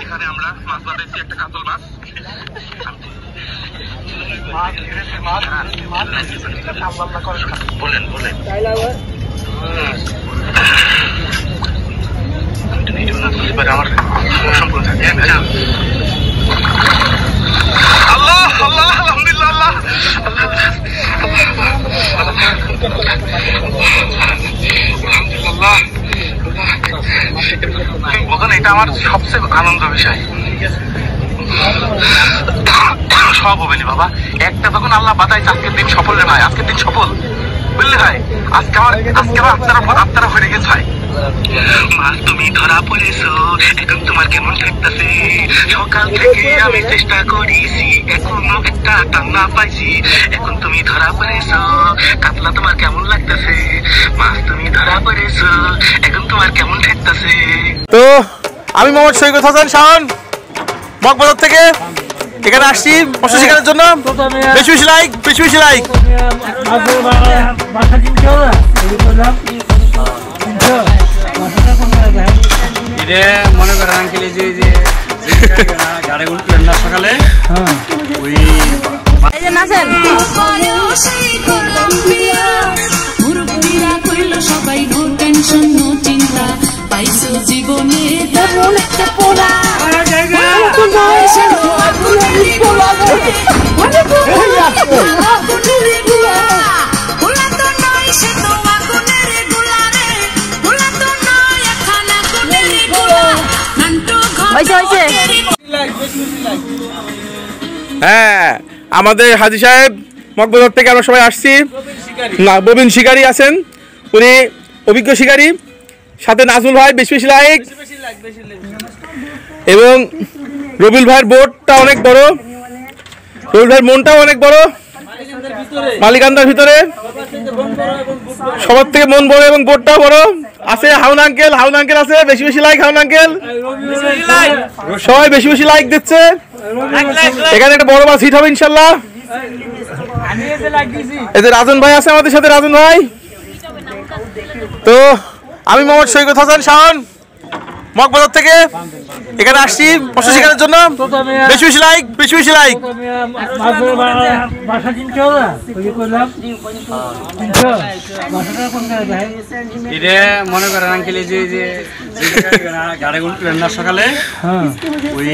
এখানে আমরা মাছ বাঁধাইছি, একটা কাতল মাছ। বলেন বলেন আমার সম্পূর্ণ থাকে। আল্লাহ আল্লাহ আলহামদুলিল্লাহ আল্লাহ বলেন, এটা আমার সবচেয়ে আনন্দ বিষয়। সব হবে না বাবা, একটা যখন আল্লাহ বাতাইছে, আজকের দিন সফল রে ভাই, আজকের দিন সফল বুঝলে ভাই। আজকে আমার আপনারা হয়ে গেছে ভাই। মাছ তুমি ধরা পড়েছো, এখন তোমার কেমন থাকতেছে? সকাল থেকে আমি চেষ্টা করেছি, এখনো একটা টান্না পাইছি। এখন তুমি ধরা পড়েছো, কাতলা তোমার কেমন লাগতেছে? মাছ তুমি ধরা পড়েছো, এখন তোমার কেমন থাকতেছে? তো আমি মোহাম্মদ সৈকত হাসান শাওন, মগবাজার থেকে এখানে আসছি মৎস্য শিকারের জন্য। বেশি বেশি লাইক, বেশি বেশি লাইক। মনে করেন আঙ্কেল যে গাড়ি উঠলেন না সকালে, ওই সবাই নো টেনশন নো চিন্তা পাইছো জীবনে তেমন একটা পোড়া হ্যাঁ, আমাদের হাজী সাহেব মগবাজার থেকে আমরা সবাই আসছি। না, ববিন শিকারী আছেন, উনি অভিজ্ঞ শিকারী। সাথে নাজুল ভাই, বেশি বেশি লাইক। এবং রবিউল ভাইয়ের বোটটা অনেক বড়, রবিউল ভাইয়ের মনটাও অনেক বড়, মালিকান্দার ভিতরে সবার থেকে মন বড় এবং বোটটাও বড়। আছে হাউন আঙ্কেল, হাউন আঙ্কেল আছে, বেশি বেশি লাইক হাউন আঙ্কেল। সবাই বেশি বেশি লাইক দিচ্ছে। এখানে একটা বড় মাছ হিট হবে ইনশাল্লাহ। এদের রাজন ভাই আছে আমাদের সাথে, রাজন ভাই। তো আমি মোহাম্মদ সৈকত হাসান শাওন, মগবাজার থেকে এখানে আসছি মৎস্য শিকারের জন্য। বেশি বেশি লাইক, বেশি বেশি লাইক। মনে করেন আঙ্কেল যে গাড়ি উঠলেন না সকালে, ওই